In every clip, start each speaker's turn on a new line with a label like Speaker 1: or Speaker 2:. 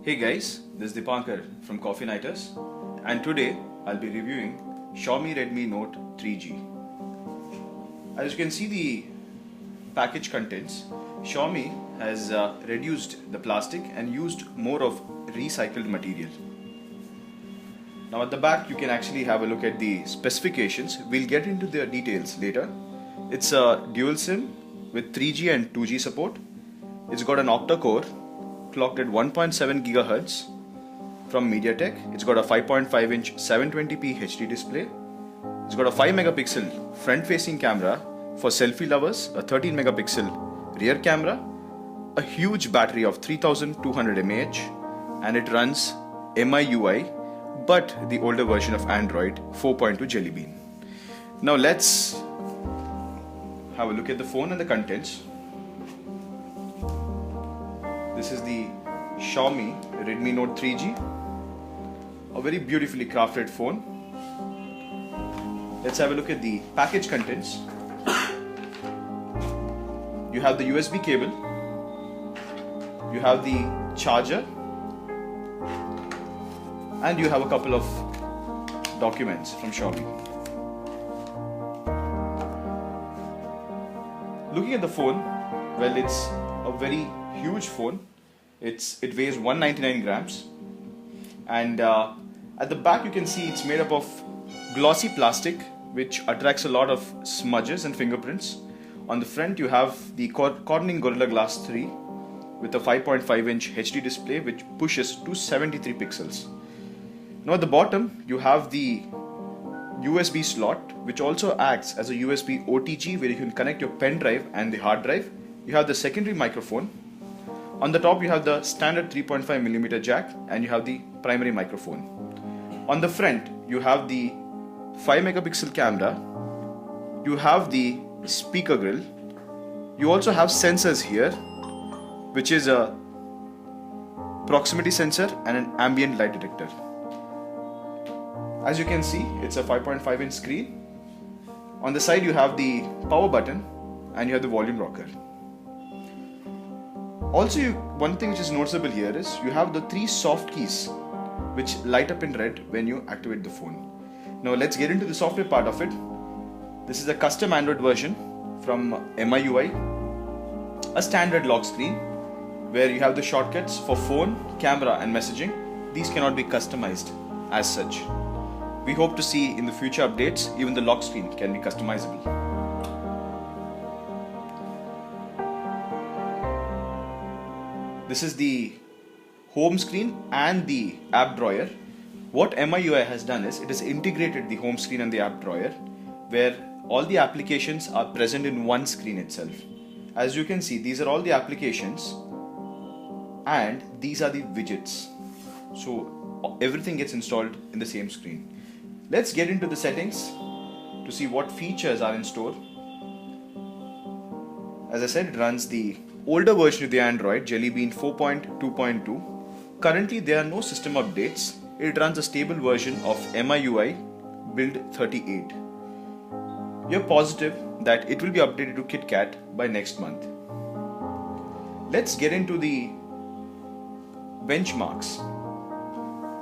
Speaker 1: Hey guys, this is Dipankar from Coffee Nighters, and today I'll be reviewing Xiaomi Redmi Note 3G. As you can see the package contents, Xiaomi has reduced the plastic and used more of recycled material. Now at the back you can actually have a look at the specifications. We'll get into the details later. It's a dual SIM with 3G and 2G support. It's got an Octacore clocked at 1.7 GHz from MediaTek. It's got a 5.5-inch 720p HD display. It's got a 5 megapixel front-facing camera for selfie lovers, a 13 megapixel rear camera, a huge battery of 3200 mAh, and it runs MIUI, but the older version of Android 4.2 Jelly Bean. Now let's have a look at the phone and the contents. This is the Xiaomi Redmi Note 3G, a very beautifully crafted phone. Let's have a look at the package contents. You have the USB cable, you have the charger, and you have a couple of documents from Xiaomi. Looking at the phone, well, it's a very huge phone. It weighs 199 grams, and at the back you can see it's made up of glossy plastic which attracts a lot of smudges and fingerprints. On the front you have the Corning Gorilla Glass 3 with a 5.5-inch HD display which pushes to 73 pixels. Now at the bottom you have the USB slot which also acts as a USB OTG where you can connect your pen drive and the hard drive. You have the secondary microphone. On the top you have the standard 3.5mm jack, and you have the primary microphone. On the front you have the 5 megapixel camera, you have the speaker grill, you also have sensors here, which is a proximity sensor and an ambient light detector. As you can see, it's a 5.5-inch screen. On the side you have the power button and you have the volume rocker. Also, one thing which is noticeable here is you have the 3 soft keys which light up in red when you activate the phone. Now let's get into the software part of it. This is a custom Android version from MIUI, a standard lock screen where you have the shortcuts for phone, camera and messaging. These cannot be customized as such. We hope to see in the future updates even the lock screen can be customizable. This is the home screen and the app drawer. What MIUI has done is it has integrated the home screen and the app drawer where all the applications are present in one screen itself. As you can see, these are all the applications and these are the widgets. So everything gets installed in the same screen. Let's get into the settings to see what features are in store. As I said, it runs the older version of the Android, Jelly Bean 4.2.2. Currently there are no system updates. It runs a stable version of MIUI build 38. We are positive that it will be updated to KitKat by next month. Let's get into the benchmarks.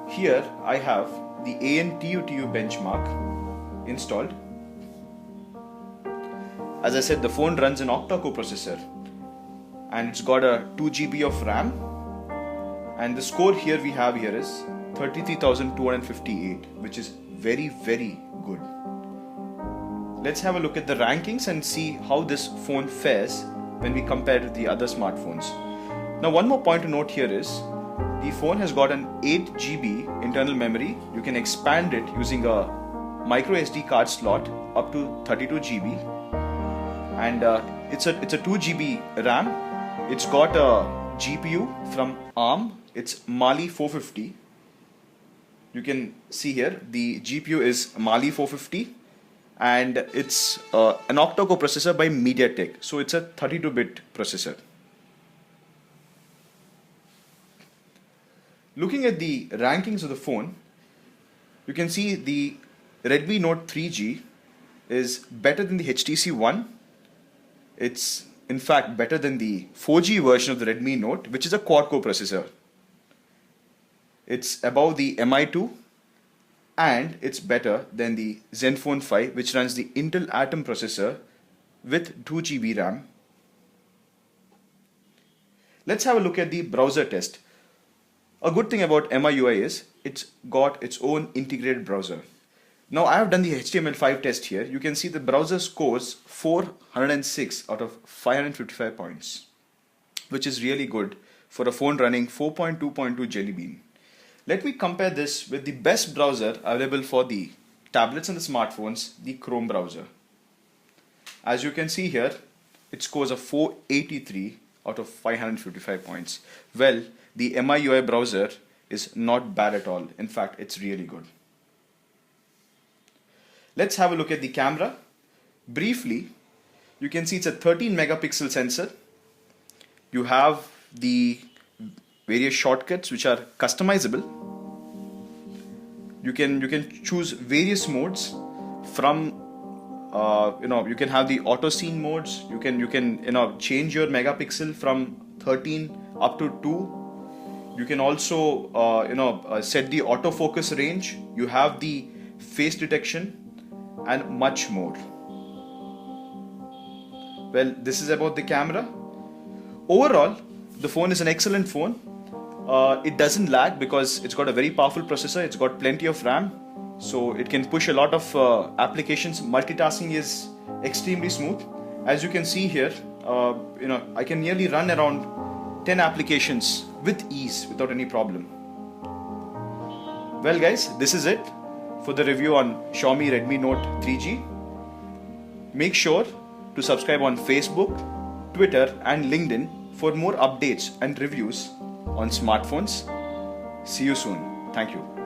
Speaker 1: Here I have the ANTUTU benchmark installed. As I said, the phone runs an octa-core processor and it's got a 2 GB of RAM, and the score here we have here is 33,258, which is very good. Let's have a look at the rankings and see how this phone fares when we compare it to the other smartphones. Now one more point to note here is the phone has got an 8 GB internal memory. You can expand it using a micro SD card slot up to 32 GB, and it's a 2 GB RAM. It's got a GPU from ARM. It's Mali 450. You can see here the GPU is Mali 450 and it's an octa-core processor by MediaTek. So it's a 32-bit processor. Looking at the rankings of the phone, you can see the Redmi Note 3G is better than the HTC One. It's in fact better than the 4G version of the Redmi Note, which is a quad-core processor. It's above the Mi2 and it's better than the Zenfone 5, which runs the Intel Atom processor with 2 GB RAM. Let's have a look at the browser test. A good thing about MIUI is it's got its own integrated browser. Now I have done the HTML5 test here. You can see the browser scores 406 out of 555 points, which is really good for a phone running 4.2.2 Jelly Bean. Let me compare this with the best browser available for the tablets and the smartphones, the Chrome browser. As you can see here, it scores a 483 out of 555 points. Well, the MIUI browser is not bad at all. In fact, it's really good. Let's have a look at the camera. Briefly, you can see it's a 13 megapixel sensor. You have the various shortcuts which are customizable. You can choose various modes from you can have the auto scene modes. You can change your megapixel from 13 up to 2. You can also set the autofocus range. You have the face detection and much more. Well, this is about the camera. Overall, the phone is an excellent phone. It doesn't lag because it's got a very powerful processor. It's got plenty of RAM, so it can push a lot of applications. Multitasking is extremely smooth. As you can see here, I can nearly run around 10 applications with ease without any problem. Well guys, this is it for the review on Xiaomi Redmi Note 3G. Make sure to subscribe on Facebook, Twitter and LinkedIn for more updates and reviews on smartphones. See you soon. Thank you.